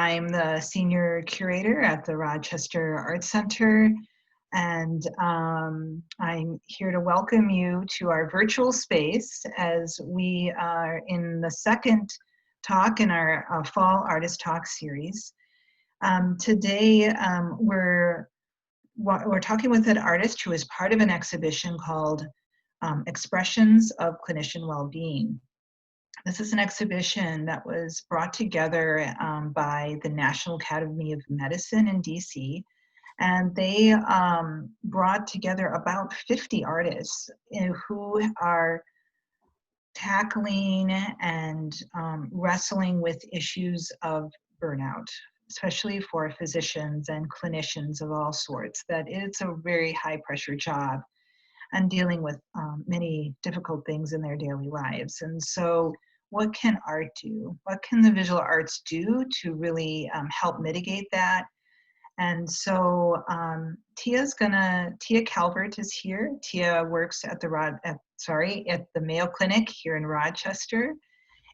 I'm the senior curator at the Rochester Art Center, and I'm here to welcome you to our virtual space as we are in the second talk in our Fall Artist Talk series. Today, we're talking with an artist who is part of an exhibition called Expressions of Clinician Well-Being. This is an exhibition that was brought together by the National Academy of Medicine in DC, and they brought together about 50 artists who are tackling and wrestling with issues of burnout, especially for physicians and clinicians of all sorts, that it's a very high pressure job and dealing with many difficult things in their daily lives. And so what can art do? What can the visual arts do to really help mitigate that? And so Tia Calvert is here. Tia works at the Mayo Clinic here in Rochester.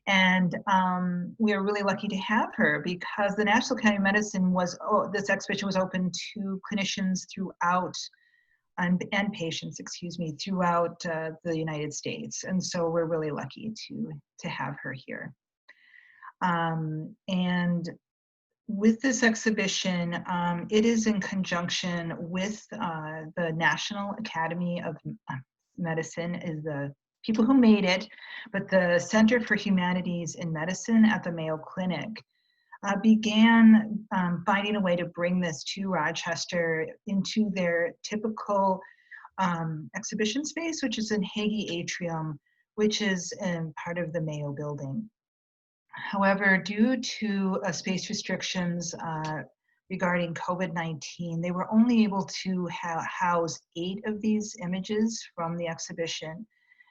And we are really lucky to have her because the National Academy of Medicine this exhibition was open to clinicians throughout and patients, throughout the United States. And so we're really lucky to have her here. And with this exhibition, it is in conjunction with the National Academy of Medicine, is the people who made it, but the Center for Humanities in Medicine at the Mayo Clinic began finding a way to bring this to Rochester into their typical exhibition space, which is in Hagee Atrium, which is part of the Mayo building. However, due to space restrictions regarding COVID-19, they were only able to house 8 of these images from the exhibition.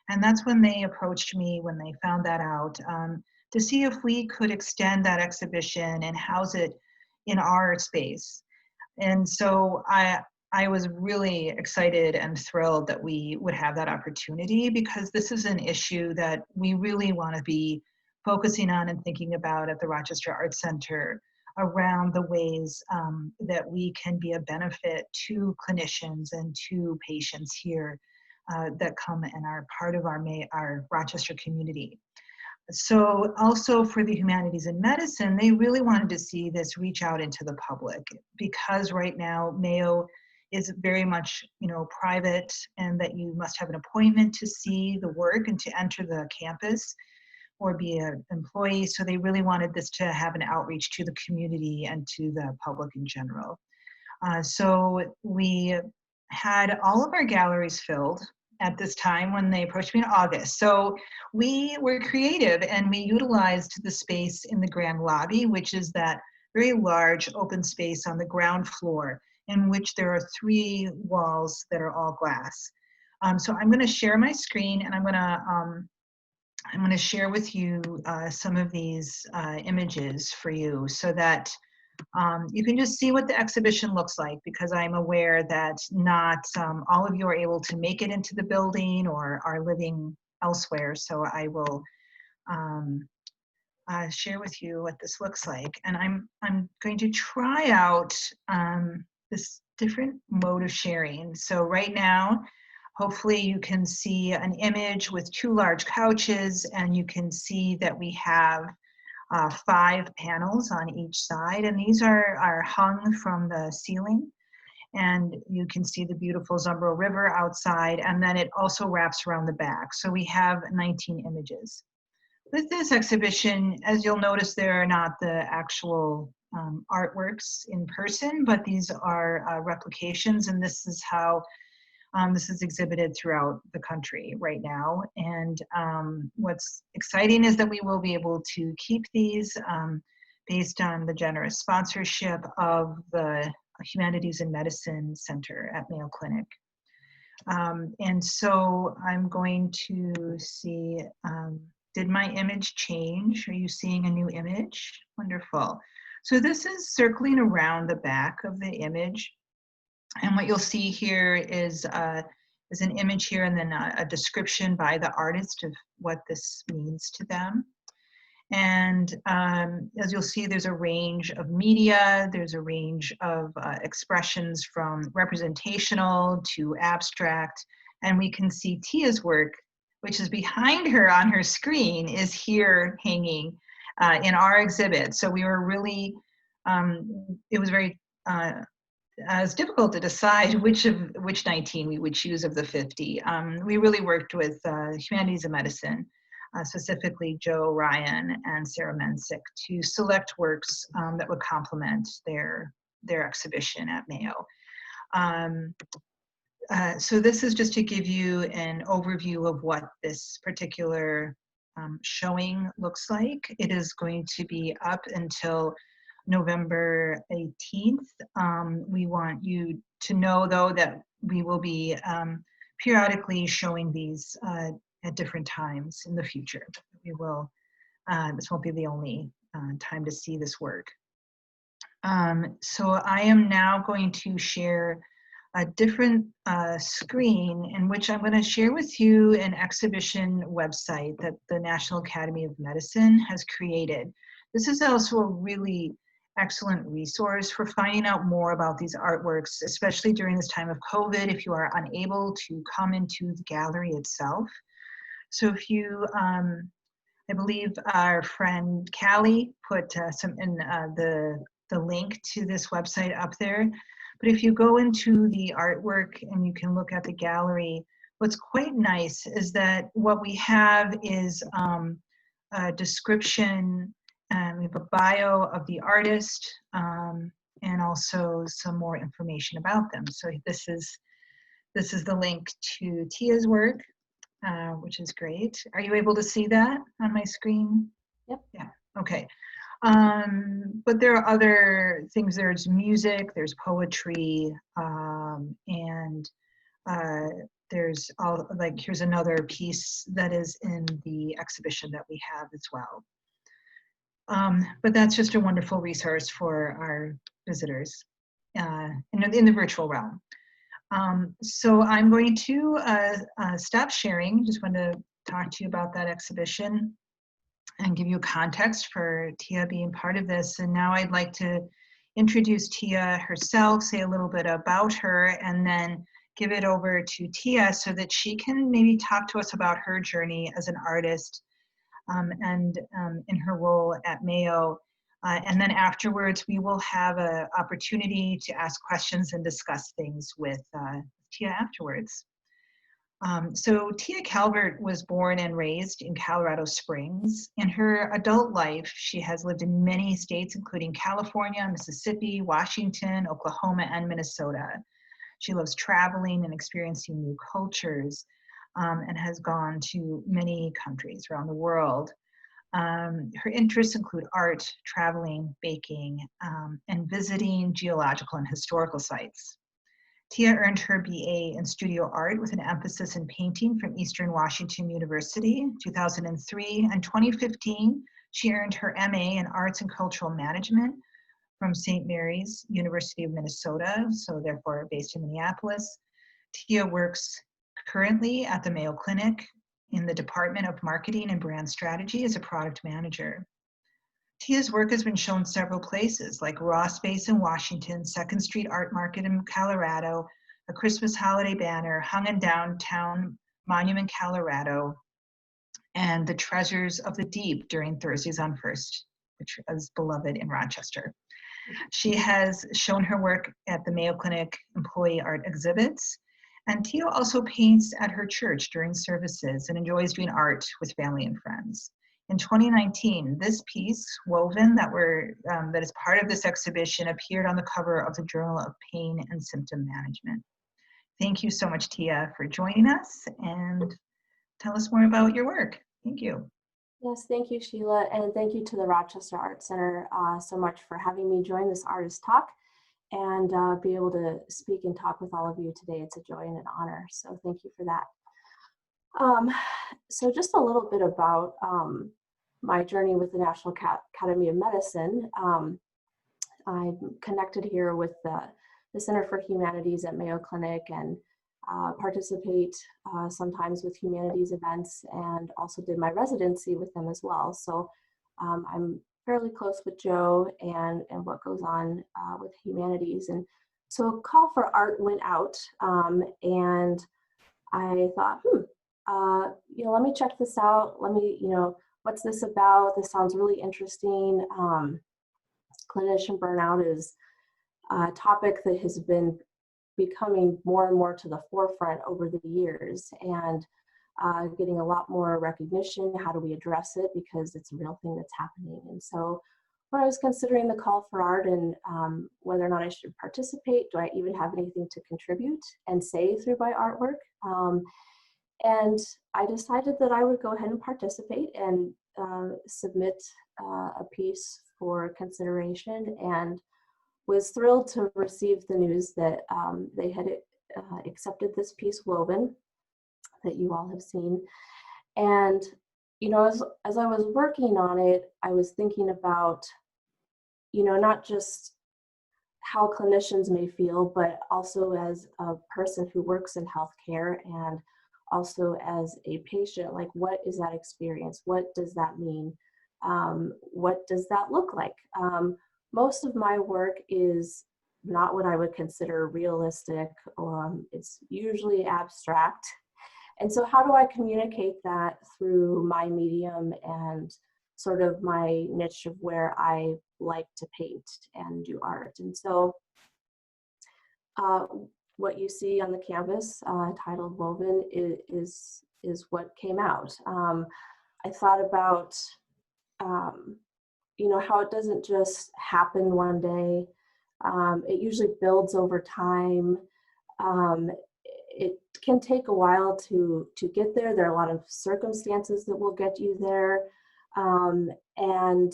And that's when they approached me, when they found that out, to see if we could extend that exhibition and house it in our space. And so I was really excited and thrilled that we would have that opportunity, because this is an issue that we really want to be focusing on and thinking about at the Rochester Art Center around the ways that we can be a benefit to clinicians and to patients here that come and are part of our Rochester community. So also for the humanities and medicine, they really wanted to see this reach out into the public, because right now Mayo is very much, private, and that you must have an appointment to see the work and to enter the campus or be an employee. So they really wanted this to have an outreach to the community and to the public in general. So we had all of our galleries filled at this time when they approached me in August. So we were creative and we utilized the space in the grand lobby, which is that very large open space on the ground floor in which there are 3 walls that are all glass. So I'm going to share my screen, and I'm going to share with you some of these images for you, so that you can just see what the exhibition looks like, because I'm aware that not all of you are able to make it into the building or are living elsewhere. So I will share with you what this looks like. And I'm going to try out this different mode of sharing. So right now, hopefully you can see an image with 2 large couches, and you can see that we have 5 panels on each side, and these are hung from the ceiling, and you can see the beautiful Zumbro River outside, and then it also wraps around the back. So we have 19 images. With this exhibition, as you'll notice, there are not the actual artworks in person, but these are replications, and this is how this is exhibited throughout the country right now. And what's exciting is that we will be able to keep these based on the generous sponsorship of the Humanities and Medicine Center at Mayo Clinic. And so I'm going to see, did my image change? Are you seeing a new image? Wonderful. So this is circling around the back of the image. And what you'll see here is an image here, and then a description by the artist of what this means to them. And as you'll see, there's a range of media, there's a range of expressions from representational to abstract, and we can see Tia's work, which is behind her on her screen, is here hanging in our exhibit. So we were really, it was very, it's difficult to decide which 19 we would choose of the 50. We really worked with Humanities and Medicine, specifically Joe Ryan and Sarah Mensick, to select works that would complement their exhibition at Mayo. So this is just to give you an overview of what this particular showing looks like. It is going to be up until November 18th. We want you to know, though, that we will be periodically showing these at different times in the future. We will, this won't be the only time to see this work. So I am now going to share a different screen in which I'm going to share with you an exhibition website that the National Academy of Medicine has created. This is also a really excellent resource for finding out more about these artworks, especially during this time of COVID, if you are unable to come into the gallery itself. So if you, I believe our friend Callie put some in the link to this website up there. But if you go into the artwork and you can look at the gallery, what's quite nice is that what we have is a description, we have a bio of the artist, and also some more information about them. So this is the link to Tia's work, which is great. Are you able to see that on my screen? Yep. Yeah, okay. But there are other things. There's music, there's poetry, and there's all, like, here's another piece that is in the exhibition that we have as well. But that's just a wonderful resource for our visitors in the virtual realm. So I'm going to stop sharing. Just want to talk to you about that exhibition and give you context for Tia being part of this. And now I'd like to introduce Tia herself, say a little bit about her, and then give it over to Tia so that she can maybe talk to us about her journey as an artist and in her role at Mayo. And then afterwards, we will have an opportunity to ask questions and discuss things with Tia afterwards. So Tia Calvert was born and raised in Colorado Springs. In her adult life, she has lived in many states, including California, Mississippi, Washington, Oklahoma, and Minnesota. She loves traveling and experiencing new cultures, and has gone to many countries around the world. Her interests include art, traveling, baking, and visiting geological and historical sites. Tia earned her BA in studio art with an emphasis in painting from Eastern Washington University in 2003. And 2015, she earned her MA in Arts and Cultural Management from St. Mary's, University of Minnesota, so therefore based in Minneapolis. Tia works currently at the Mayo Clinic in the Department of Marketing and Brand Strategy as a product manager. Tia's work has been shown several places, like Raw Space in Washington, 2nd Street Art Market in Colorado, a Christmas holiday banner hung in downtown Monument, Colorado, and the Treasures of the Deep during Thursdays on First, which is beloved in Rochester. She has shown her work at the Mayo Clinic employee art exhibits, and Tia also paints at her church during services and enjoys doing art with family and friends. In 2019, this piece, Woven, that is part of this exhibition, appeared on the cover of the Journal of Pain and Symptom Management. Thank you so much, Tia, for joining us, and tell us more about your work. Thank you. Yes, thank you, Sheila, and thank you to the Rochester Art Center so much for having me join this artist talk and be able to speak and talk with all of you today. It's a joy and an honor, so thank you for that. So just a little bit about my journey with the National Academy of Medicine. I'm connected here with the Center for Humanities at Mayo Clinic and participate sometimes with humanities events, and also did my residency with them as well. So I'm fairly close with Joe and what goes on with humanities. And so a call for art went out, and I thought, let me check this out. Let me, what's this about? This sounds really interesting. Clinician burnout is a topic that has been becoming more and more to the forefront over the years, and getting a lot more recognition. How do we address it? Because it's a real thing that's happening. And so when I was considering the call for art and whether or not I should participate, do I even have anything to contribute and say through my artwork? And I decided that I would go ahead and participate and submit a piece for consideration, and was thrilled to receive the news that they had accepted this piece, Woven, that you all have seen. And, as I was working on it, I was thinking about, not just how clinicians may feel, but also as a person who works in healthcare and also as a patient, like, what is that experience? What does that mean? What does that look like? Most of my work is not what I would consider realistic. It's usually abstract. And so how do I communicate that through my medium and sort of my niche of where I like to paint and do art? And so what you see on the canvas, titled Woven, is what came out. I thought about how it doesn't just happen one day. It usually builds over time. It can take a while to get there. There are a lot of circumstances that will get you there. And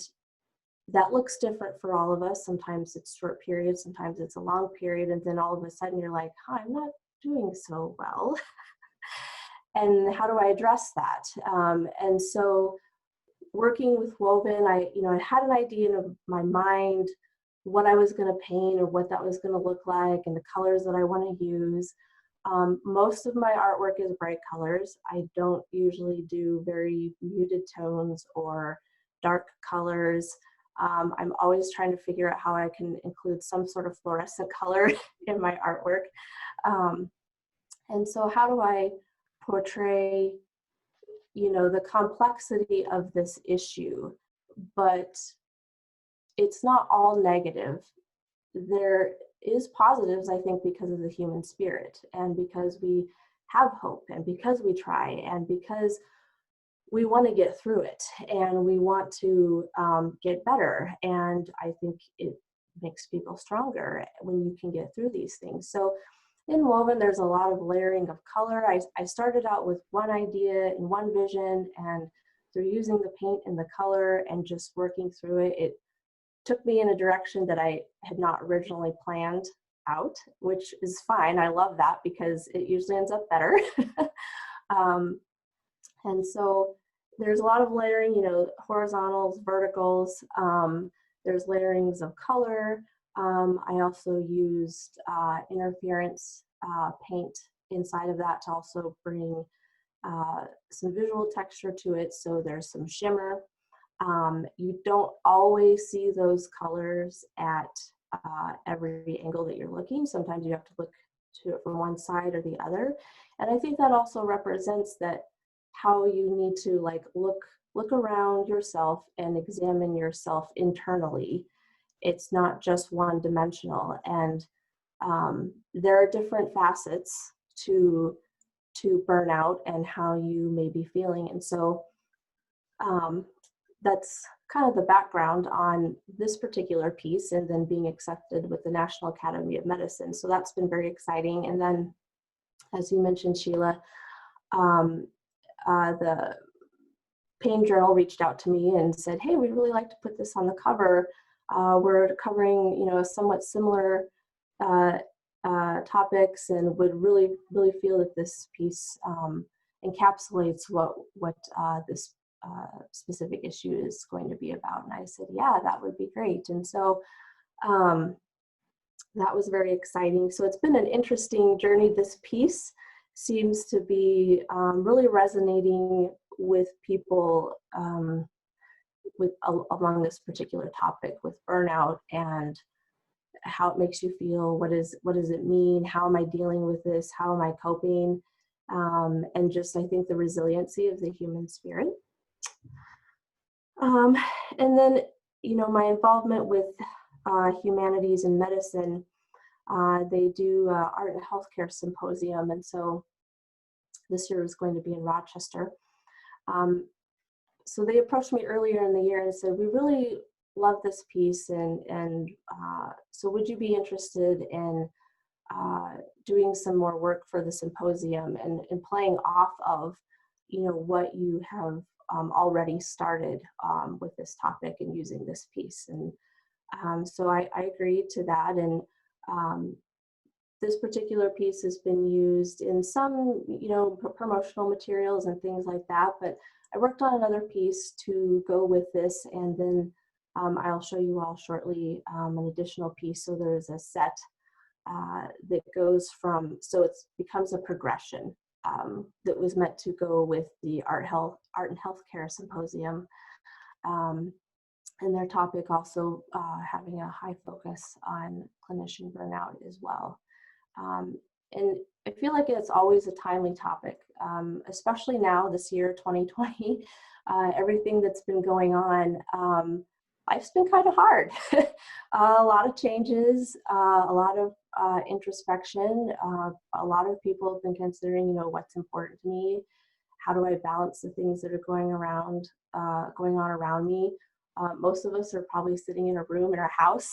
that looks different for all of us. Sometimes it's short periods, sometimes it's a long period, and then all of a sudden you're like, I'm not doing so well. And how do I address that? And so working with Woven, I had an idea in my mind what I was going to paint or what that was going to look like and the colors that I want to use. Most of my artwork is bright colors. I don't usually do very muted tones or dark colors. I'm always trying to figure out how I can include some sort of fluorescent color in my artwork. And so how do I portray, the complexity of this issue, but it's not all negative. There is positives, I think, because of the human spirit and because we have hope and because we try and because we want to get through it and we want to get better. And I think it makes people stronger when you can get through these things. So in Woven, there's a lot of layering of color. I started out with one idea and one vision, and through using the paint and the color and just working through it, it took me in a direction that I had not originally planned out, which is fine. I love that because it usually ends up better. And so there's a lot of layering, horizontals, verticals. There's layerings of color. I also used interference paint inside of that to also bring some visual texture to it. So there's some shimmer. You don't always see those colors at every angle that you're looking. Sometimes you have to look to it from one side or the other. And I think that also represents that how you need to look around yourself and examine yourself internally. It's not just one dimensional. And there are different facets to burnout and how you may be feeling. And so that's kind of the background on this particular piece, and then being accepted with the National Academy of Medicine. So that's been very exciting. And then, as you mentioned, Sheila, the Pain Journal reached out to me and said, hey, we'd really like to put this on the cover. We're covering, somewhat similar topics, and would really, really feel that this piece encapsulates what this specific issue is going to be about. And I said, yeah, that would be great. And so that was very exciting. So it's been an interesting journey. This piece seems to be really resonating with people, along this particular topic with burnout and how it makes you feel. What does it mean? How am I dealing with this? How am I coping? And just, I think, the resiliency of the human spirit. And then, my involvement with humanities and medicine, they do art and healthcare symposium. And so this year was going to be in Rochester. So they approached me earlier in the year and said, we really love this piece. And so would you be interested in doing some more work for the symposium and playing off of, what you have already started with this topic and using this piece. And so I agreed to that. And this particular piece has been used in some, promotional materials and things like that. But I worked on another piece to go with this, and then I'll show you all shortly an additional piece. So there's a set that goes from, so it becomes a progression that was meant to go with the art and healthcare symposium, and their topic also having a high focus on clinician burnout as well. And I feel like it's always a timely topic, especially now, this year, 2020, everything that's been going on. Life's been kind of hard. A lot of changes, a lot of introspection. A lot of people have been considering, what's important to me. How do I balance the things that are going on around me? Most of us are probably sitting in a room in our house,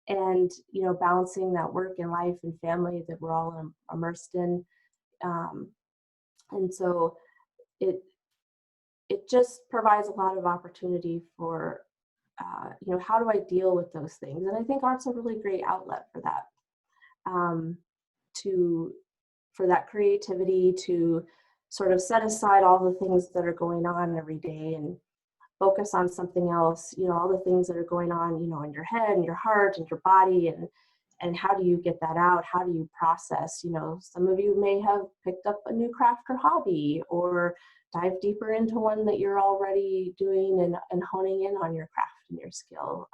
and balancing that work and life and family that we're all immersed in. And so it just provides a lot of opportunity for, how do I deal with those things? And I think art's a really great outlet for that, for that creativity, to sort of set aside all the things that are going on every day and focus on something else, all the things that are going on, in your head and your heart and your body, and how do you get that out? How do you process? Some of you may have picked up a new craft or hobby, or dive deeper into one that you're already doing and honing in on your craft and your skill,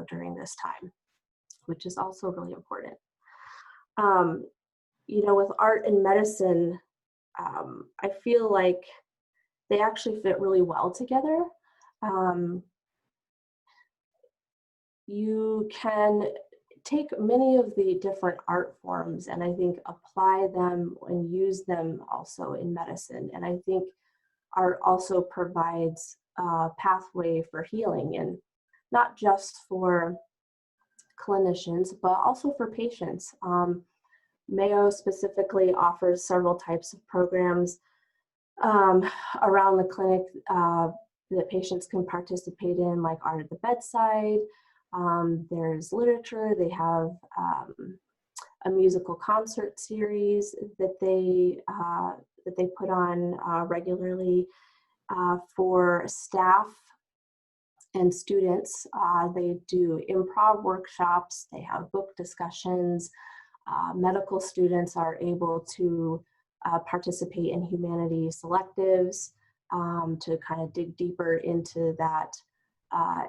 during this time, which is also really important. With art and medicine, I feel like they actually fit really well together. You can take many of the different art forms and I think apply them and use them also in medicine. And I think art also provides a pathway for healing, and not just for clinicians, but also for patients. Mayo specifically offers several types of programs around the clinic that patients can participate in, like art at the bedside. There's literature. They have a musical concert series that they put on regularly for staff and students. They do improv workshops. They have book discussions. Medical students are able to participate in humanities selectives to kind of dig deeper into that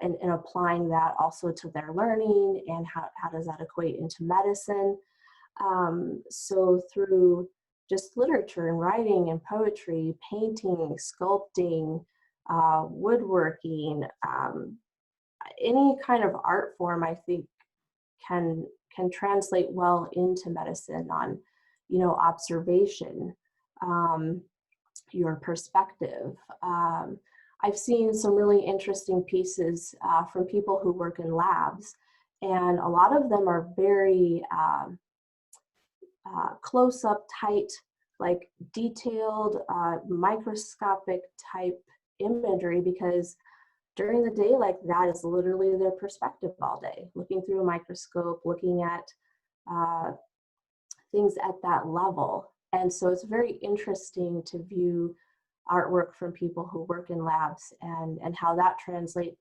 and applying that also to their learning, and how does that equate into medicine. So through just literature and writing and poetry, painting, sculpting, woodworking, any kind of art form, I think can translate well into medicine on, observation, your perspective. I've seen some really interesting pieces from people who work in labs, and a lot of them are very close-up, tight, like detailed, microscopic type imagery, because during the day, like, that is literally their perspective all day, looking through a microscope, looking at things at that level. And so it's very interesting to view artwork from people who work in labs and how that translates,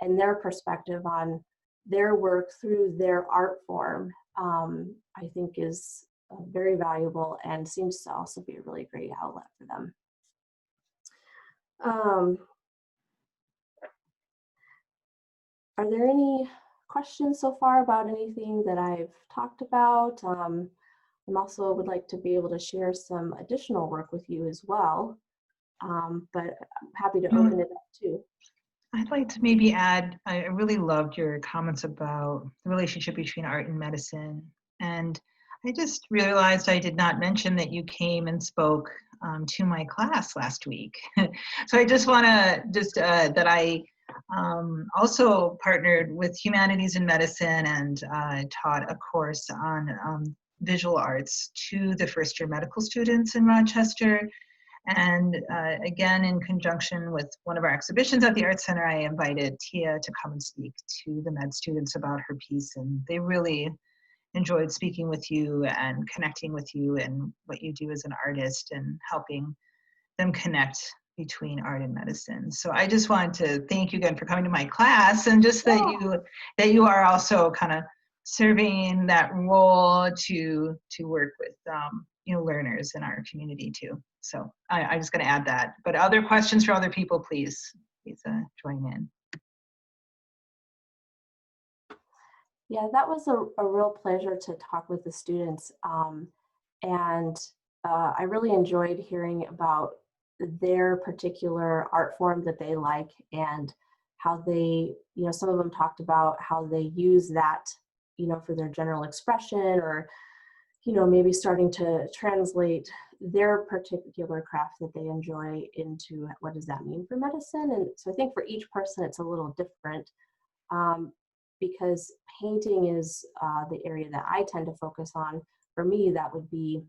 and their perspective on their work through their art form, I think is very valuable and seems to also be a really great outlet for them. Um, are there any questions so far about anything that I've talked about? I'm also would like to be able to share some additional work with you as well, but I'm happy to open it up too. I'd like to maybe add, I really loved your comments about the relationship between art and medicine. And I just realized I did not mention that you came and spoke to my class last week. So I just want to that I also partnered with Humanities and Medicine and taught a course on visual arts to the first year medical students in Rochester. And again, in conjunction with one of our exhibitions at the Art Center, I invited Tia to come and speak to the med students about her piece. And they really enjoyed speaking with you and connecting with you and what you do as an artist and helping them connect between art and medicine. So I just wanted to thank you again for coming to my class, and just that you are also kind of serving that role to work with learners in our community too. So I'm just going to add that. But other questions for other people, please join in. Yeah, that was a real pleasure to talk with the students. And I really enjoyed hearing about their particular art form that they like and how they, some of them talked about how they use that, for their general expression, or, maybe starting to translate their particular craft that they enjoy into what does that mean for medicine. And so I think for each person, it's a little different. Because painting is the area that I tend to focus on. For me, that would be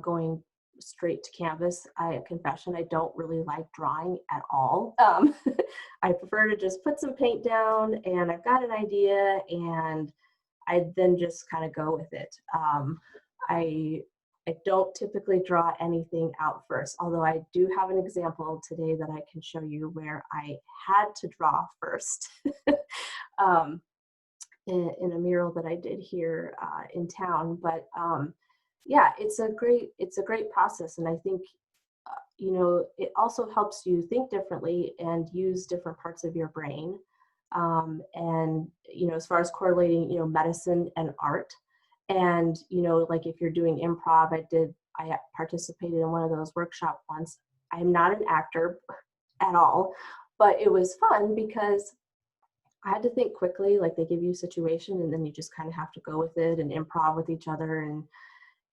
going straight to canvas. Confession, I don't really like drawing at all. I prefer to just put some paint down and I've got an idea and I then just kind of go with it. I don't typically draw anything out first, although I do have an example today that I can show you where I had to draw first. In a mural that I did here in town. But yeah, it's a great process, and I think it also helps you think differently and use different parts of your brain. And as far as correlating medicine and art, and like if you're doing improv, I participated in one of those workshops once. I'm not an actor at all, but it was fun because I had to think quickly. Like, they give you a situation and then you just kind of have to go with it and improv with each other.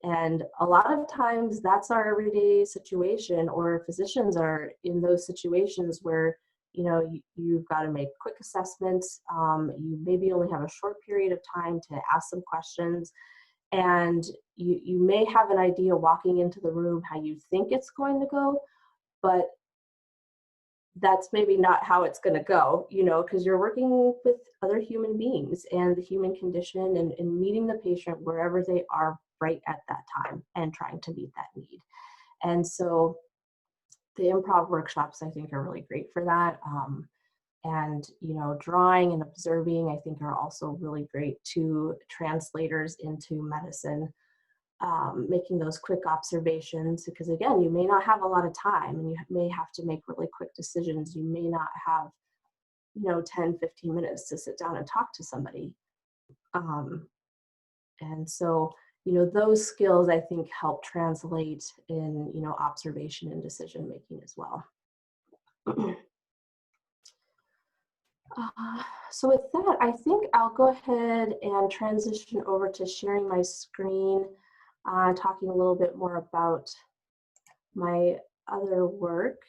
And a lot of times that's our everyday situation, or physicians are in those situations where, you've got to make quick assessments. You maybe only have a short period of time to ask some questions. And you may have an idea walking into the room how you think it's going to go, but that's maybe not how it's going to go, because you're working with other human beings and the human condition, and meeting the patient wherever they are right at that time and trying to meet that need. And so the improv workshops, I think, are really great for that. And, drawing and observing, I think, are also really great to translators into medicine. Making those quick observations, because again, you may not have a lot of time and you may have to make really quick decisions. You may not have 10-15 minutes to sit down and talk to somebody, and so those skills, I think, help translate in observation and decision making as well. So with that, I think I'll go ahead and transition over to sharing my screen, talking a little bit more about my other work.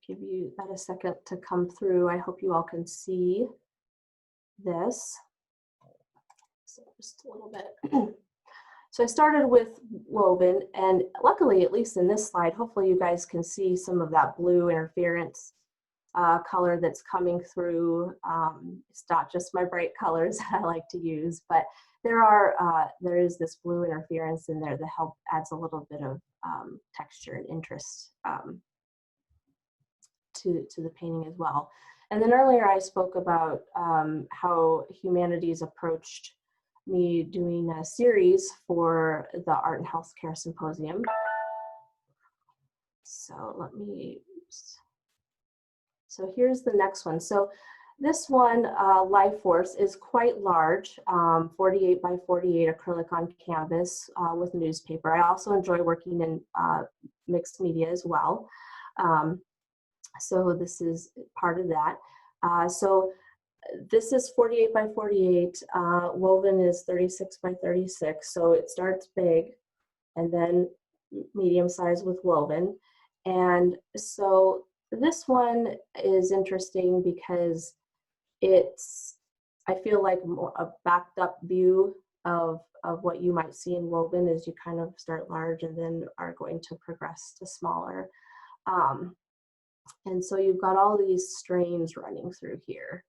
Give you that a second to come through. I hope you all can see this. So just a little bit. So I started with woven, and luckily, at least in this slide, hopefully you guys can see some of that blue interference color that's coming through. It's not just my bright colors that I like to use, but there is this blue interference in there that adds a little bit of texture and interest to the painting as well. And then earlier I spoke about how Humanities approached me doing a series for the Art and Healthcare Symposium. So here's the next one. So this one, Life Force, is quite large, 48 by 48 acrylic on canvas with newspaper. I also enjoy working in mixed media as well. So this is part of that. So this is 48 by 48. Woven is 36 by 36. So it starts big and then medium size with woven. And so this one is interesting because I feel like a backed up view of what you might see in woven as you kind of start large and then are going to progress to smaller. And so you've got all these strains running through here.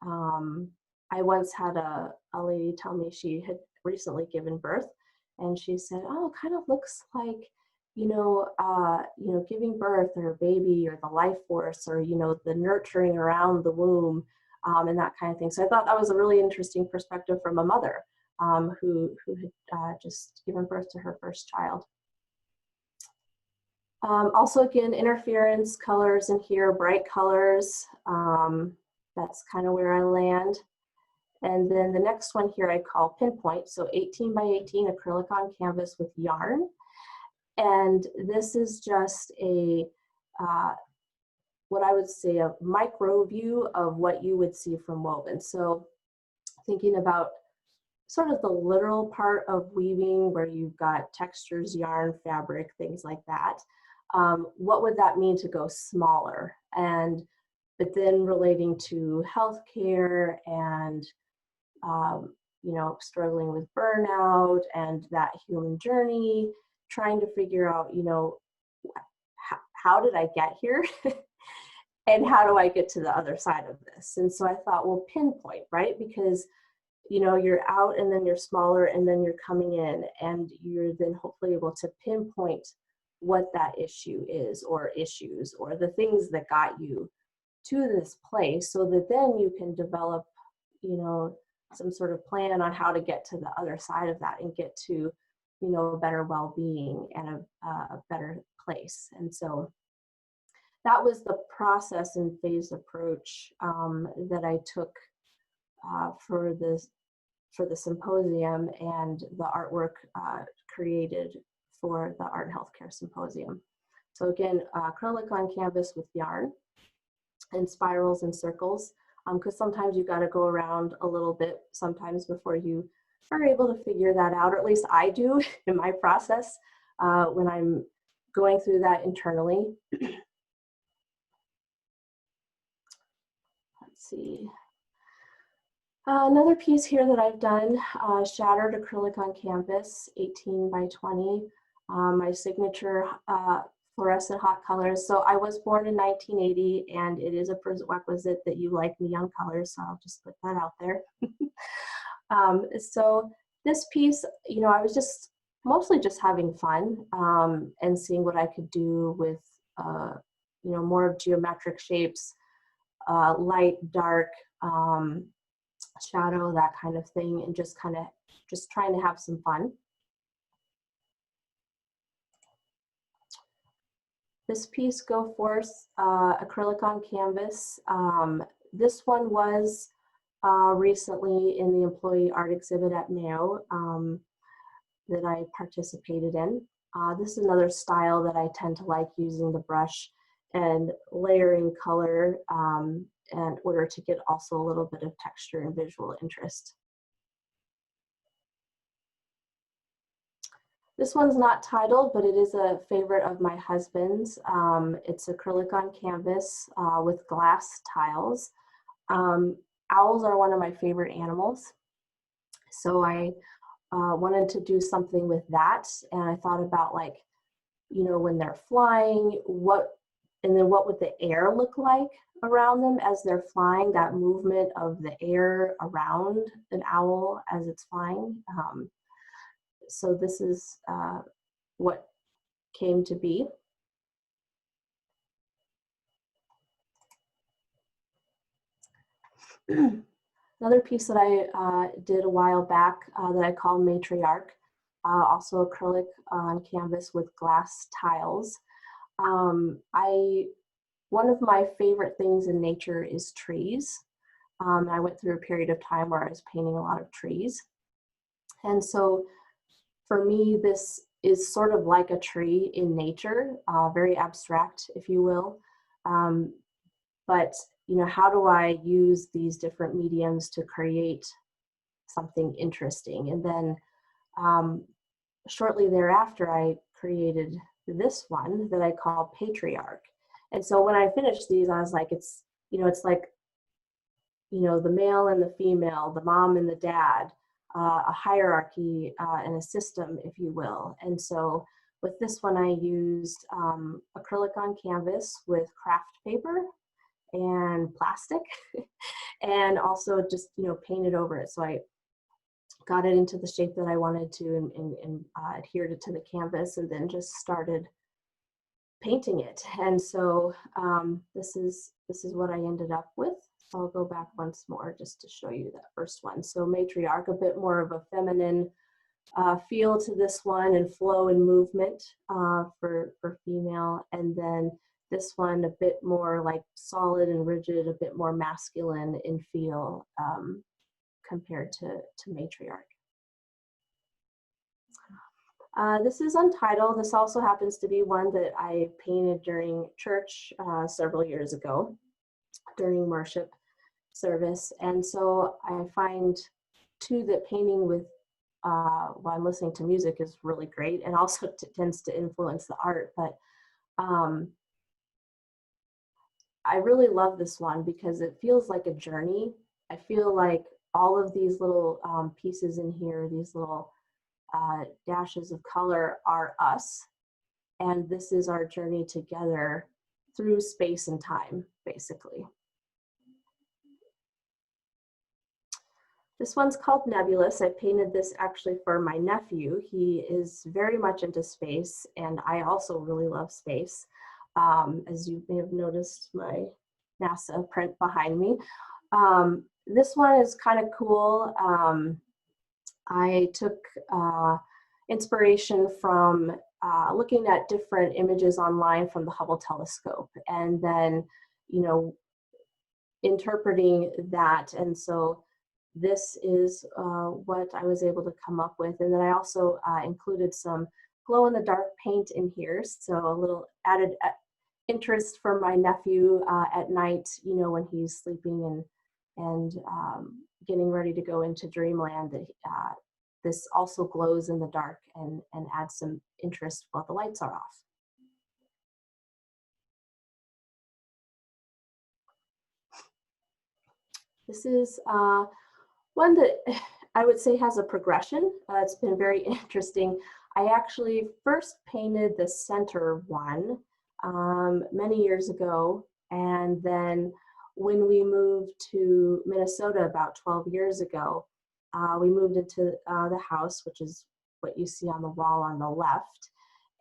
I once had a lady tell me she had recently given birth, and she said, "Oh, it kind of looks like, giving birth or a baby or the life force or, the nurturing around the womb and that kind of thing." So I thought that was a really interesting perspective from a mother who had just given birth to her first child. Also, again, interference colors in here, bright colors. That's kind of where I land. And then the next one here I call Pinpoint. So 18 by 18 acrylic on canvas with yarn. And this is just what I would say a micro view of what you would see from woven. So thinking about sort of the literal part of weaving where you've got textures, yarn, fabric, things like that. What would that mean to go smaller? But then relating to healthcare and, struggling with burnout and that human journey, trying to figure out, how did I get here? And how do I get to the other side of this? And so I thought, well, pinpoint, right? Because you're out and then you're smaller and then you're coming in and you're then hopefully able to pinpoint what that issue is or issues or the things that got you to this place so that then you can develop, some sort of plan on how to get to the other side of that and get to, a better well-being and a better place. And so that was the process and phased approach that I took for the symposium and the artwork created for the Art and Healthcare Symposium. So again, acrylic on canvas with yarn and spirals and circles, because sometimes you got to go around a little bit sometimes before you are able to figure that out, or at least I do in my process when I'm going through that internally. Let's see. Another piece here that I've done, shattered acrylic on canvas, 18 by 20, my signature fluorescent hot colors. So I was born in 1980 and it is a prerequisite that you like neon colors, so I'll just put that out there. So this piece, I was just mostly just having fun and seeing what I could do with, more geometric shapes, light, dark, shadow, that kind of thing, and just trying to have some fun. This piece, Go Force, acrylic on canvas. This one was recently in the employee art exhibit at Mayo that I participated in. This is another style that I tend to like, using the brush and layering color in order to get also a little bit of texture and visual interest. This one's not titled, but it is a favorite of my husband's. It's acrylic on canvas with glass tiles. Owls are one of my favorite animals. So I wanted to do something with that. And I thought about, like, when they're flying, what would the air look like around them as they're flying, that movement of the air around an owl as it's flying. So this is what came to be. Another piece that I did a while back that I call Matriarch, also acrylic on canvas with glass tiles. One of my favorite things in nature is trees. I went through a period of time where I was painting a lot of trees. And so for me, this is sort of like a tree in nature, very abstract, if you will. But, you know, how do I use these different mediums to create something interesting? And then shortly thereafter, I created this one that I call Patriarch. And so when I finished these, I was like, it's like, the male and the female, the mom and the dad, a hierarchy and a system, if you will. And so with this one, I used acrylic on canvas with craft paper and plastic and also just, painted over it. So I got it into the shape that I wanted to and adhered it to the canvas and then just started painting it. And so this is what I ended up with. So I'll go back once more just to show you that first one. So Matriarch, a bit more of a feminine feel to this one, and flow and movement for female. And then this one a bit more like solid and rigid, a bit more masculine in feel compared to Matriarch. This is Untitled. This also happens to be one that I painted during church several years ago during worship service. And so I find too that painting with while I'm listening to music is really great, and also tends to influence the art. But I really love this one because it feels like a journey. I feel like all of these little pieces in here, these little dashes of color are us, and this is our journey together through space and time, basically. This one's called Nebulous. I painted this actually for my nephew. He is very much into space, and I also really love space. As you may have noticed my NASA print behind me. This one is kind of cool. I took inspiration from looking at different images online from the Hubble telescope, and then, interpreting that. And so this is what I was able to come up with. And then I also included some glow-in-the-dark paint in here, so a little added interest for my nephew at night, when he's sleeping and getting ready to go into dreamland. That this also glows in the dark and adds some interest while the lights are off. This is one that I would say has a progression. It's been very interesting. I actually first painted the center one many years ago, and then when we moved to Minnesota about 12 years ago, we moved into the house, which is what you see on the wall on the left,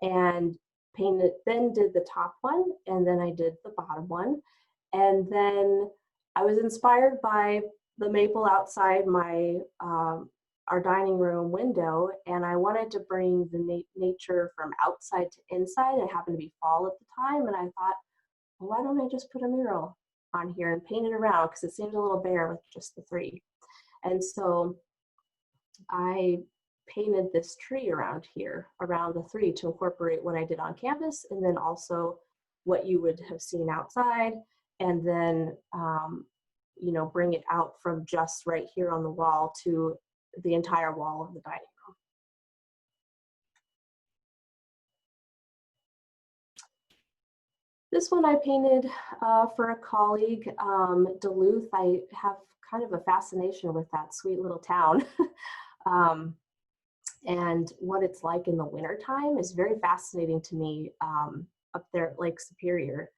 and painted, then did the top one, and then I did the bottom one. And then I was inspired by the maple outside my our dining room window, and I wanted to bring the nature from outside to inside. It happened to be fall at the time, and I thought, well, why don't I just put a mural on here and paint it around, because it seemed a little bare with just the three. And so I painted this tree around here, around the three, to incorporate what I did on canvas, and then also what you would have seen outside, and then bring it out from just right here on the wall to the entire wall of the dining room. This one I painted for a colleague, Duluth. I have kind of a fascination with that sweet little town. And what it's like in the wintertime is very fascinating to me up there at Lake Superior.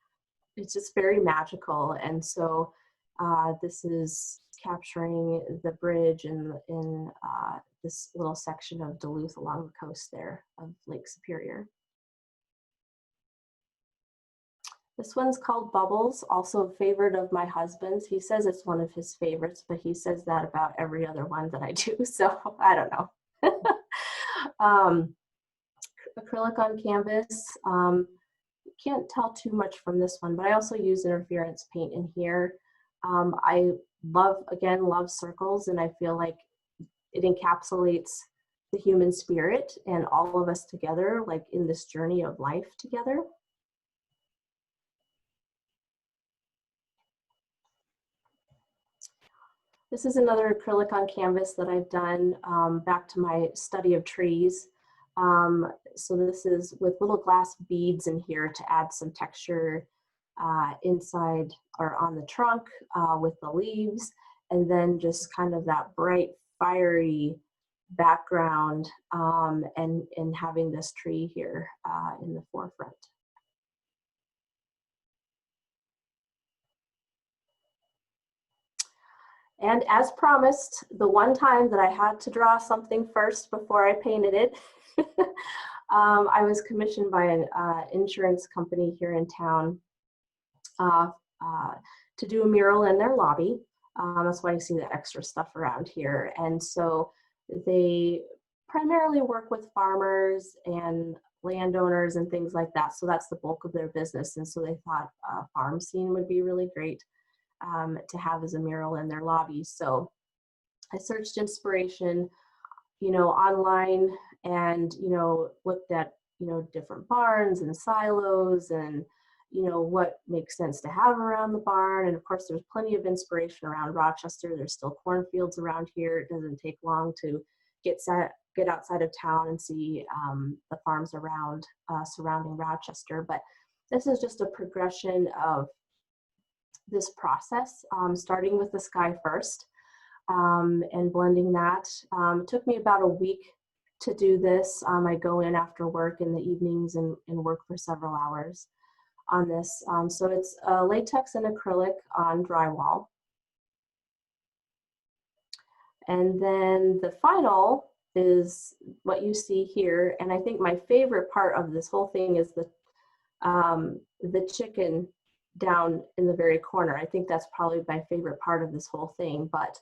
It's just very magical. And so this is capturing the bridge in this little section of Duluth along the coast there of Lake Superior. This one's called Bubbles, also a favorite of my husband's. He says it's one of his favorites, but he says that about every other one that I do, so I don't know. Acrylic on canvas. can't tell too much from this one, but I also use interference paint in here. I love circles, and I feel like it encapsulates the human spirit and all of us together, like in this journey of life together. This is another acrylic on canvas that I've done back to my study of trees. So this is with little glass beads in here to add some texture inside or on the trunk with the leaves, and then just kind of that bright, fiery background and having this tree here in the forefront. And as promised, the one time that I had to draw something first before I painted it, I was commissioned by an insurance company here in town to do a mural in their lobby. That's why you see the extra stuff around here. And so they primarily work with farmers and landowners and things like that. So that's the bulk of their business. And so they thought a farm scene would be really great to have as a mural in their lobby. So I searched inspiration, online, and, looked at, different barns and silos and, what makes sense to have around the barn. And of course, there's plenty of inspiration around Rochester. There's still cornfields around here. It doesn't take long to get outside of town and see the farms around surrounding Rochester. But this is just a progression of this process, starting with the sky first and blending that. It took me about a week to do this. I go in after work in the evenings and work for several hours on this. So it's latex and acrylic on drywall. And then the final is what you see here. And I think my favorite part of this whole thing is the chicken down in the very corner. I think that's probably my favorite part of this whole thing. But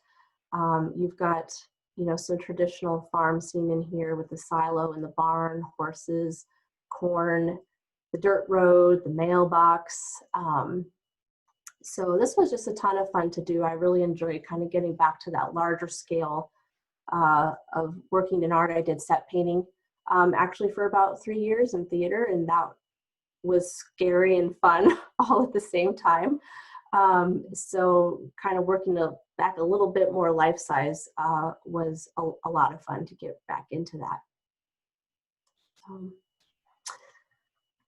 you've got, some traditional farm scene in here with the silo and the barn, horses, corn, the dirt road, the mailbox. So this was just a ton of fun to do. I really enjoyed kind of getting back to that larger scale of working in art. I did set painting actually for about 3 years in theater, and that was scary and fun all at the same time. So kind of working back a little bit more life size was a lot of fun to get back into that.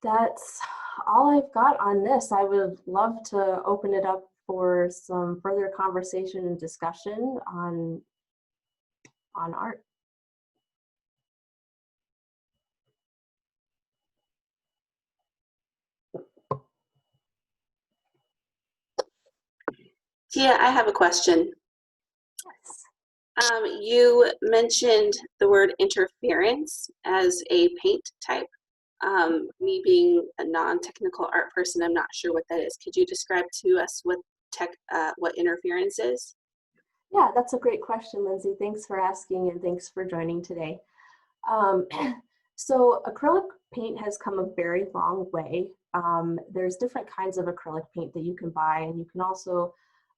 That's all I've got on this. I would love to open it up for some further conversation and discussion on art. Tia, I have a question. Yes. You mentioned the word interference as a paint type. Me being a non-technical art person, I'm not sure what that is. Could you describe to us what interference is? Yeah, that's a great question, Lindsay. Thanks for asking, and thanks for joining today. So acrylic paint has come a very long way. There's different kinds of acrylic paint that you can buy, and you can also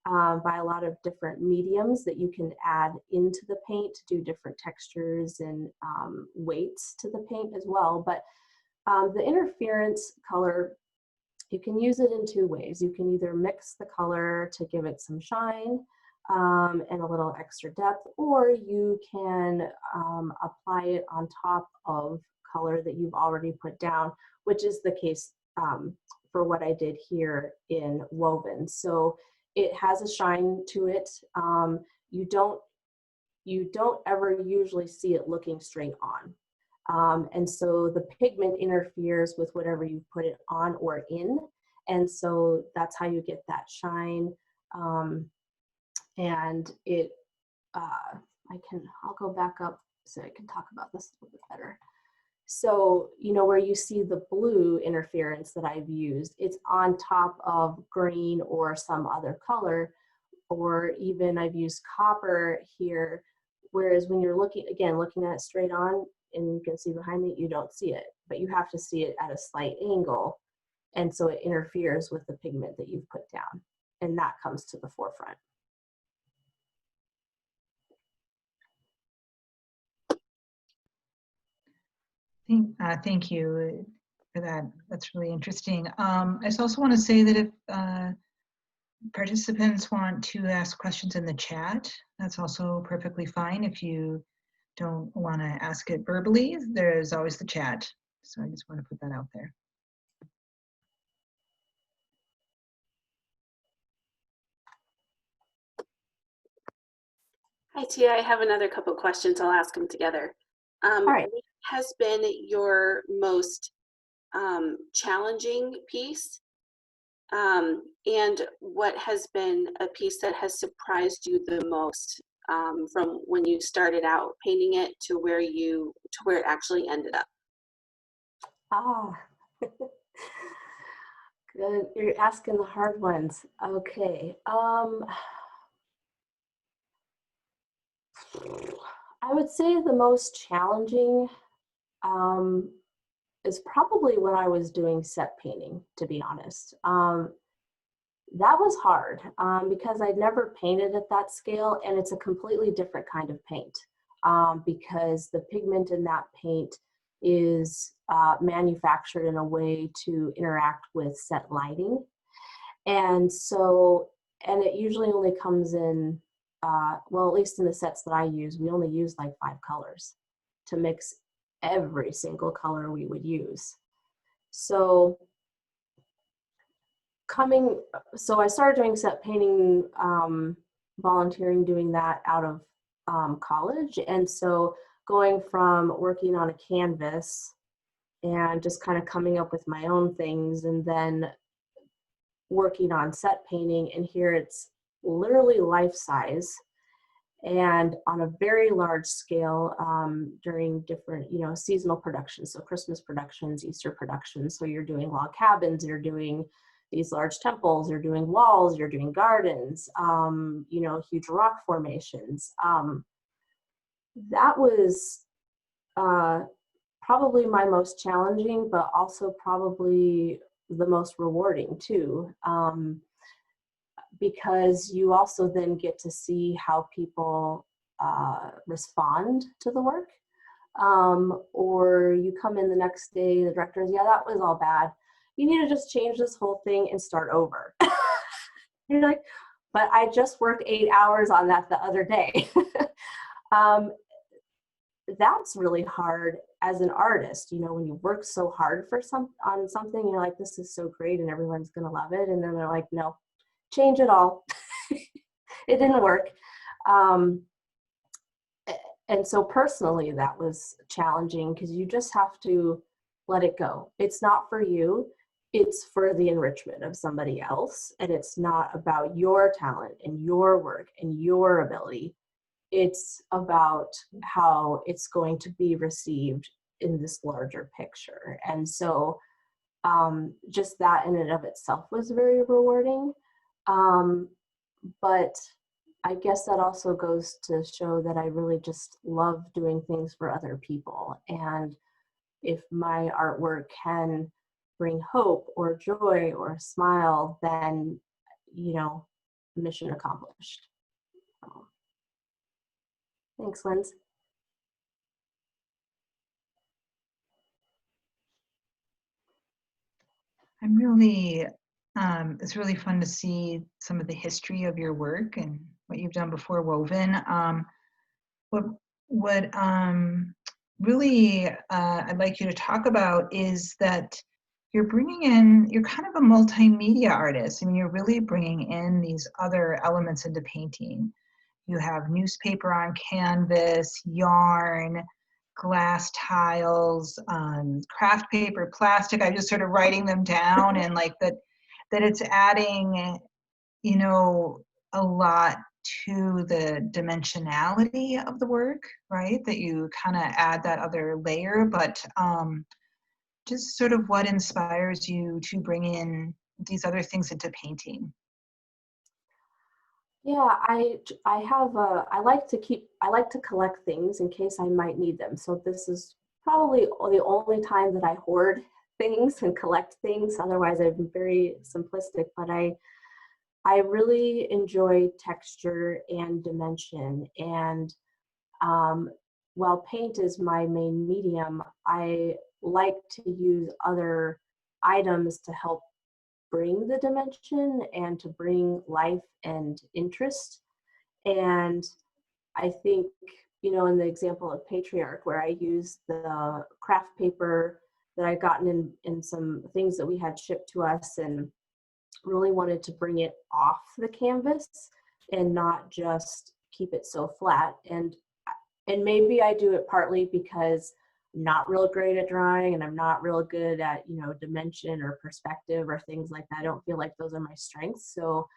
buy a lot of different mediums that you can add into the paint to do different textures and weights to the paint as well. But the interference color, you can use it in two ways. You can either mix the color to give it some shine and a little extra depth, or you can apply it on top of color that you've already put down, which is the case for what I did here in woven. So it has a shine to it. You don't ever usually see it looking straight on. And so the pigment interferes with whatever you put it on or in. And so that's how you get that shine. And it, I'll go back up so I can talk about this a little bit better. So, where you see the blue interference that I've used, it's on top of green or some other color, or even I've used copper here. Whereas when you're looking at it straight on, and you can see behind me, you don't see it, but you have to see it at a slight angle And so it interferes with the pigment that you've put down, and that comes to the forefront. Thank you for that. That's really interesting. I just also want to say that if participants want to ask questions in the chat, that's also perfectly fine. If you don't want to ask it verbally, there's always the chat. So I just want to put that out there. Hi, Tia. I have another couple questions. I'll ask them together. All right. What has been your most challenging piece? And what has been a piece that has surprised you the most from when you started out painting it to where it actually ended up? Ah, good. You're asking the hard ones. Okay. I would say the most challenging is probably when I was doing set painting, to be honest. That was hard because I'd never painted at that scale, and it's a completely different kind of paint because the pigment in that paint is manufactured in a way to interact with set lighting. And so, and it usually only comes in, well, at least in the sets that I use, we only use like 5 colors to mix every single color we would use. So I started doing set painting, volunteering, doing that out of college. And so going from working on a canvas and just kind of coming up with my own things, and then working on set painting, and here it's literally life size and on a very large scale during different, seasonal productions. So Christmas productions, Easter productions. So you're doing log cabins, you're doing these large temples, you're doing walls, you're doing gardens, huge rock formations. That was probably my most challenging, but also probably the most rewarding too, because you also then get to see how people respond to the work. Or you come in the next day, the director's, yeah, that was all bad. You need to just change this whole thing and start over. You're like, but I just worked 8 hours on that the other day. That's really hard as an artist, when you work so hard on something, you're like, this is so great and everyone's gonna love it. And then they're like, no, change it all. It didn't work. And so personally, that was challenging because you just have to let it go. It's not for you. It's for the enrichment of somebody else. And it's not about your talent and your work and your ability. It's about how it's going to be received in this larger picture. And so just that in and of itself was very rewarding. But I guess that also goes to show that I really just love doing things for other people. And if my artwork can bring hope or joy or smile, then, mission accomplished. Thanks, Linz. It's really fun to see some of the history of your work and what you've done before woven. What really I'd like you to talk about is that you're kind of a multimedia artist. I mean, you're really bringing in these other elements into painting. You have newspaper on canvas, yarn, glass tiles, craft paper, plastic. I'm just sort of writing them down, and like that it's adding, a lot to the dimensionality of the work, right? That you kind of add that other layer, but just sort of what inspires you to bring in these other things into painting? Yeah, I like to collect things in case I might need them. So this is probably the only time that I hoard things and collect things. Otherwise, I'd be very simplistic. But I really enjoy texture and dimension. And while paint is my main medium, I like to use other items to help bring the dimension and to bring life and interest. And I think, you know, in the example of Matriarch, where I used the craft paper that I'd gotten in some things that we had shipped to us, and really wanted to bring it off the canvas and not just keep it so flat. And maybe I do it partly because I'm not real great at drawing, and I'm not real good at, you know, dimension or perspective or things like that. I don't feel like those are my strengths. So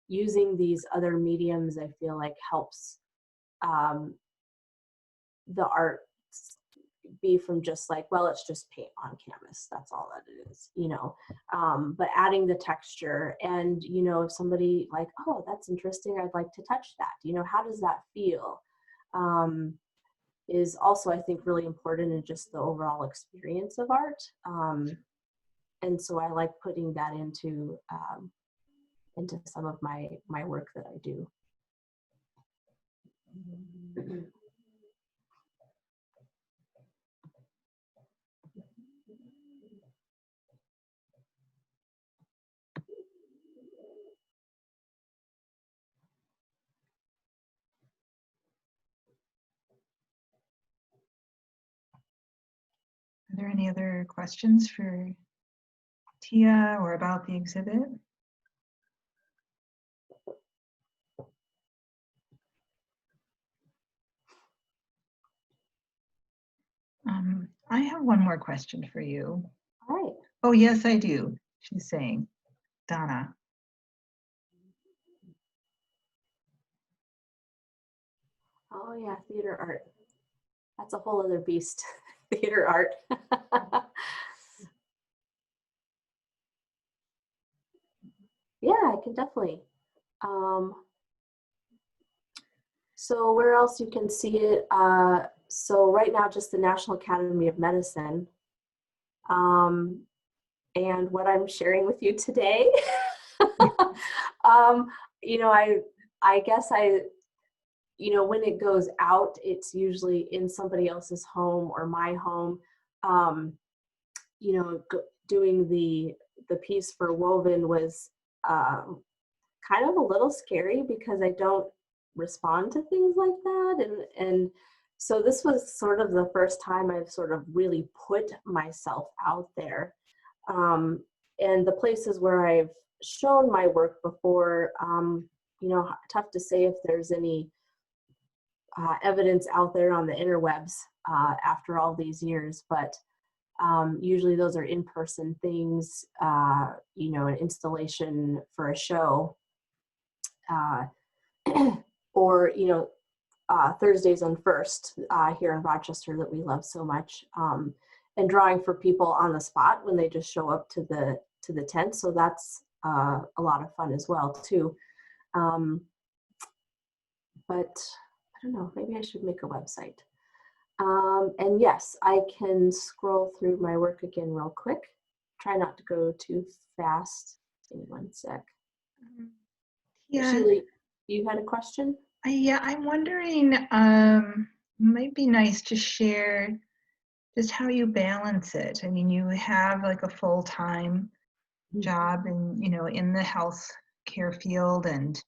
using these other mediums, I feel like helps the art be from just like, well, it's just paint on canvas. That's all that it is, you know. But adding the texture, and, you know, if somebody like, oh, that's interesting, I'd like to touch that. You know, how does that feel? Is also, I think, really important in just the overall experience of art. And so I like putting that into some of my work that I do. Are there any other questions for Tia or about the exhibit? I have one more question for you. All right. Oh, yes, I do. She's saying, Donna. Oh yeah, theater art. That's a whole other beast. Theater art. Yeah, I can definitely. So where else you can see it? So right now, just the National Academy of Medicine. And what I'm sharing with you today, you know, I guess you know, when it goes out, it's usually in somebody else's home or my home. You know, doing the piece for Woven was kind of a little scary because I don't respond to things like that. And so this was sort of the first time I've sort of really put myself out there. And the places where I've shown my work before, you know, tough to say if there's any evidence out there on the interwebs after all these years, but usually those are in-person things, you know, an installation for a show, or, you know, Thursdays on First here in Rochester that we love so much, and drawing for people on the spot when they just show up to the tent. So that's a lot of fun as well too. But I don't know, maybe I should make a website. And yes, I can scroll through my work again real quick. Try not to go too fast. Give me one sec. Yeah. Sheila, you had a question? Yeah, I'm wondering, might be nice to share just how you balance it. I mean, you have like a full-time job and, you know, in the health care field, and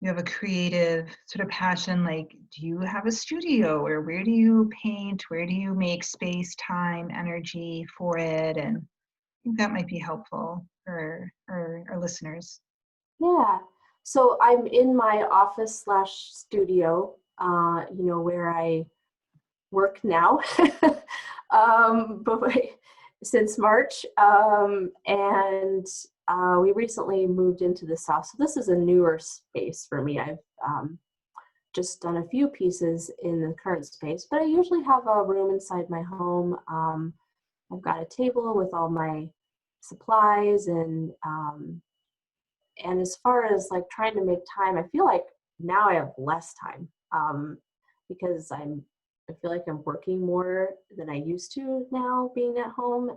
you have a creative sort of passion. Like, do you have a studio, or where do you paint? Where do you make space, time, energy for it? And I think that might be helpful for our listeners. Yeah. So I'm in my office / studio, you know, where I work now, but since March, and we recently moved into this house. So this is a newer space for me. I've just done a few pieces in the current space, but I usually have a room inside my home. I've got a table with all my supplies, and as far as like trying to make time, I feel like now I have less time because I feel like I'm working more than I used to now being at home.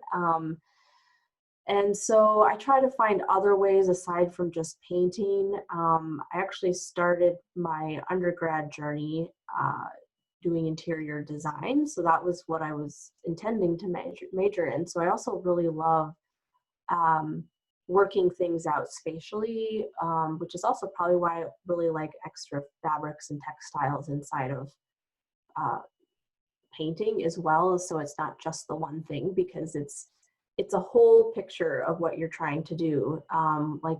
And so I try to find other ways aside from just painting. I actually started my undergrad journey doing interior design. So that was what I was intending to major in. So I also really love working things out spatially, which is also probably why I really like extra fabrics and textiles inside of painting as well. So it's not just the one thing, because it's a whole picture of what you're trying to do. Like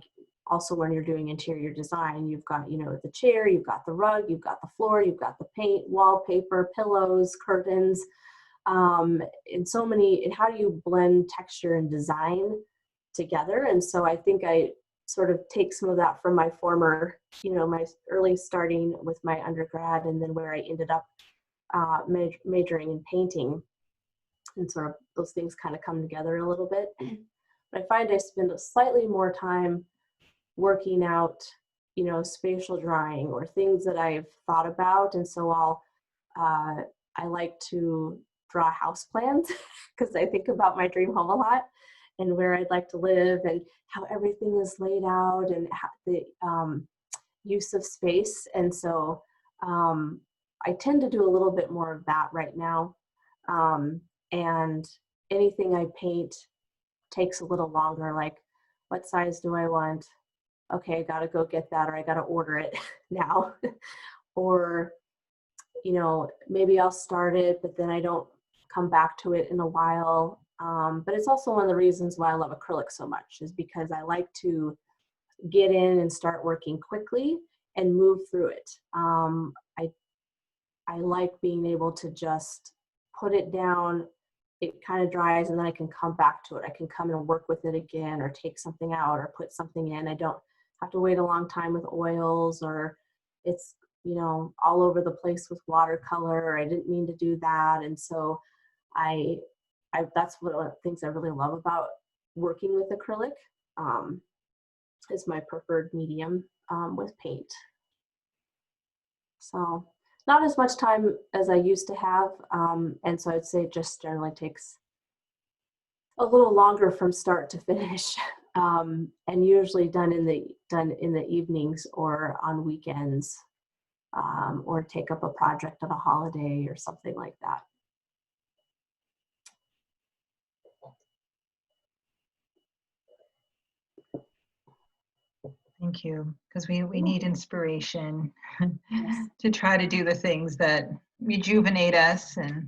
also when you're doing interior design, you've got, you know, the chair, you've got the rug, you've got the floor, you've got the paint, wallpaper, pillows, curtains, and so many, and how do you blend texture and design together? And so I think I sort of take some of that from my former, you know, my early starting with my undergrad, and then where I ended up majoring in painting, and sort of those things kind of come together a little bit. But I find I spend a slightly more time working out, you know, spatial drawing or things that I've thought about. And so I like to draw house plans because I think about my dream home a lot and where I'd like to live and how everything is laid out and the use of space. And so I tend to do a little bit more of that right now. And anything I paint takes a little longer, like what size do I want? Okay, I gotta go get that, or I gotta order it now. Or, you know, maybe I'll start it, but then I don't come back to it in a while. But it's also one of the reasons why I love acrylic so much, is because I like to get in and start working quickly and move through it. I like being able to just put it down, it kind of dries, and then I can come back to it. I can come and work with it again, or take something out or put something in. I don't have to wait a long time with oils, or it's, you know, all over the place with watercolor, or I didn't mean to do that. And so I that's one of the things I really love about working with acrylic, is my preferred medium with paint. So not as much time as I used to have. And so I'd say it just generally takes a little longer from start to finish, and usually done in the evenings or on weekends, or take up a project on a holiday or something like that. Thank you, because we need inspiration Yes. to try to do the things that rejuvenate us and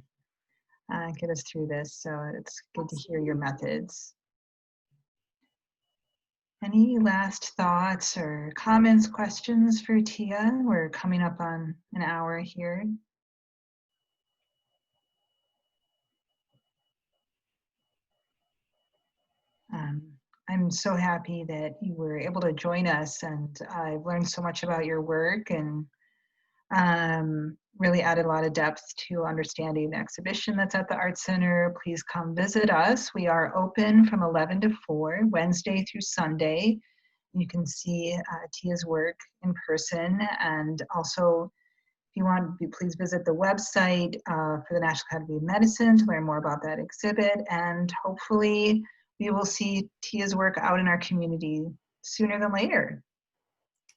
get us through this. So it's good to hear your methods. Any last thoughts or comments, questions for Tia? We're coming up on an hour here. I'm so happy that you were able to join us, and I've learned so much about your work, and really added a lot of depth to understanding the exhibition that's at the Art Center. Please come visit us. We are open from 11 to 4, Wednesday through Sunday. You can see Tia's work in person, and also if you want, please visit the website for the National Academy of Medicine to learn more about that exhibit, and hopefully we will see Tia's work out in our community sooner than later.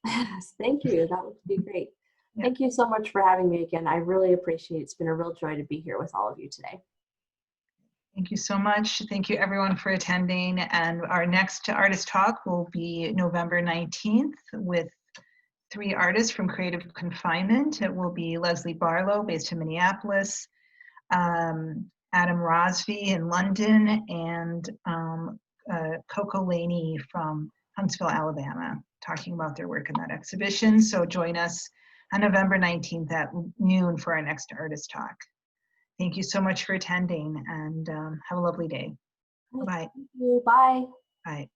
Yes, thank you. That would be great. Yeah. Thank you so much for having me again. I really appreciate it. It's been a real joy to be here with all of you today. Thank you so much. Thank you everyone for attending. And our next artist talk will be November 19th with 3 artists from Creative Confinement. It will be Leslie Barlow, based in Minneapolis, Adam Rosby in London, and Coco Laney from Huntsville, Alabama, talking about their work in that exhibition. So join us on November 19th at noon for our next artist talk. Thank you so much for attending, and have a lovely day. Bye-bye. Thank you. Bye. Bye.